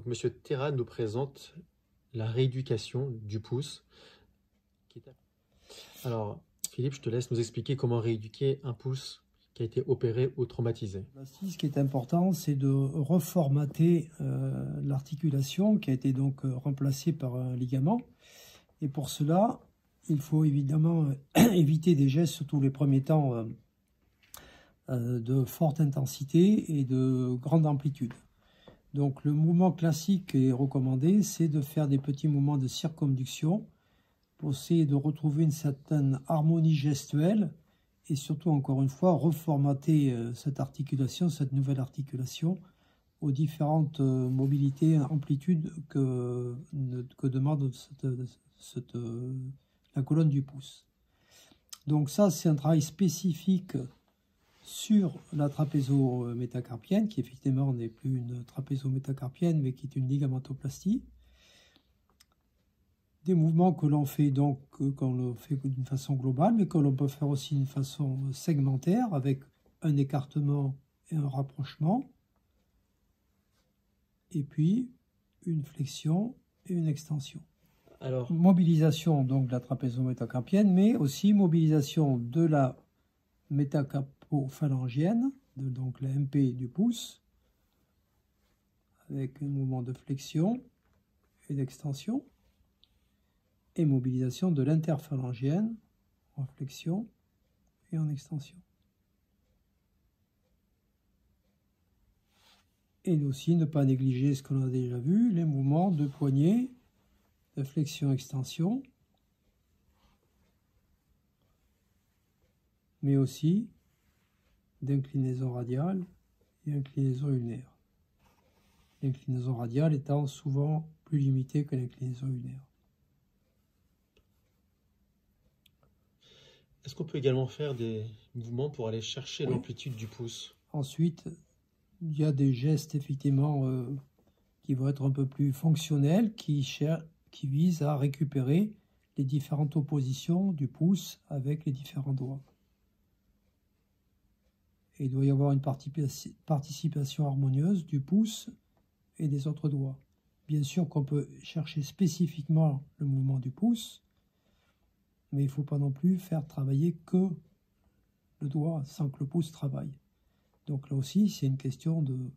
Monsieur Terra nous présente la rééducation du pouce. Alors, Philippe, je te laisse nous expliquer comment rééduquer un pouce qui a été opéré ou traumatisé. Ce qui est important, c'est de reformater l'articulation qui a été donc remplacée par un ligament. Et pour cela, il faut évidemment éviter des gestes, surtout les premiers temps, de forte intensité et de grande amplitude. Donc le mouvement classique est recommandé, c'est de faire des petits mouvements de circonduction pour essayer de retrouver une certaine harmonie gestuelle et surtout, encore une fois, reformater cette articulation, cette nouvelle articulation, aux différentes mobilités, amplitudes que demande la colonne du pouce. Donc ça, c'est un travail spécifique sur la trapézo-métacarpienne, qui effectivement n'est plus une trapézo-métacarpienne, mais qui est une ligamentoplastie. Des mouvements que l'on fait donc qu'on le fait d'une façon globale, mais que l'on peut faire aussi d'une façon segmentaire, avec un écartement et un rapprochement, et puis une flexion et une extension. Alors, mobilisation donc de la trapézo-métacarpienne, mais aussi mobilisation de la métacapophalangienne, donc la MP du pouce, avec un mouvement de flexion et d'extension, et mobilisation de l'interphalangienne en flexion et en extension. Et aussi ne pas négliger ce qu'on a déjà vu, les mouvements de poignet, de flexion-extension, mais aussi d'inclinaison radiale et inclinaison ulnaire. L'inclinaison radiale étant souvent plus limitée que l'inclinaison ulnaire. Est-ce qu'on peut également faire des mouvements pour aller chercher l'amplitude du pouce? Ensuite, il y a des gestes effectivement qui vont être un peu plus fonctionnels, qui visent à récupérer les différentes oppositions du pouce avec les différents doigts. Et il doit y avoir une participation harmonieuse du pouce et des autres doigts. Bien sûr qu'on peut chercher spécifiquement le mouvement du pouce, mais il ne faut pas non plus faire travailler que le doigt sans que le pouce travaille. Donc là aussi, c'est une question de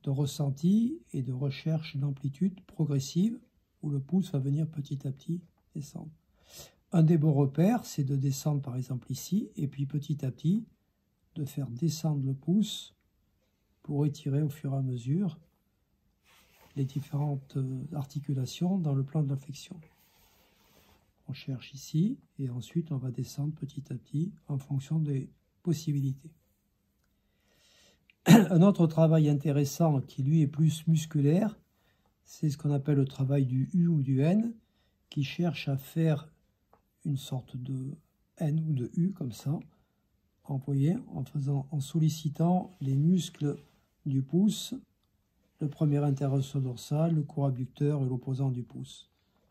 ressenti et de recherche d'amplitude progressive où le pouce va venir petit à petit descendre. Un des bons repères, c'est de descendre par exemple ici, et puis petit à petit, de faire descendre le pouce pour étirer au fur et à mesure les différentes articulations dans le plan de la flexion. On cherche ici, et ensuite on va descendre petit à petit en fonction des possibilités. Un autre travail intéressant qui lui est plus musculaire, c'est ce qu'on appelle le travail du U ou du N, qui cherche à faire une sorte de N ou de U comme ça, en sollicitant les muscles du pouce, le premier interosseau dorsal, le court abducteur et l'opposant du pouce.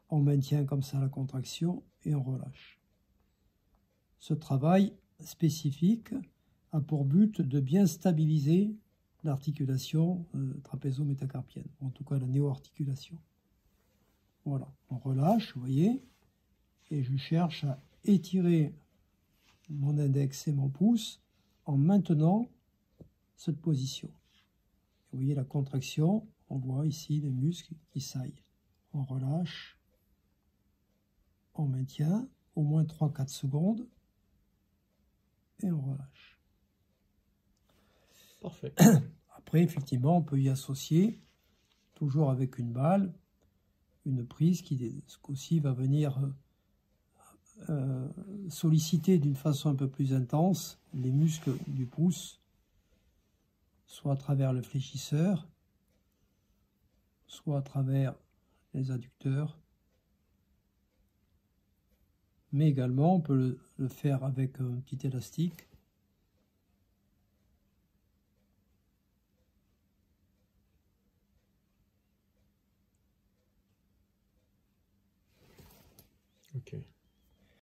On maintient comme ça la contraction et on relâche. Ce travail spécifique a pour but de bien stabiliser l'articulation trapézo-métacarpienne, en tout cas la néo-articulation. Voilà, on relâche, vous voyez, et je cherche à étirer mon index et mon pouce en maintenant cette position. Vous voyez la contraction, on voit ici les muscles qui saillent. On relâche, on maintient au moins 3-4 secondes et on relâche. Parfait. Après, effectivement, on peut y associer, toujours avec une balle, une prise qui, ce coup-ci, va venir solliciter d'une façon un peu plus intense les muscles du pouce, soit à travers le fléchisseur, soit à travers les adducteurs, mais également on peut le faire avec un petit élastique. Ok.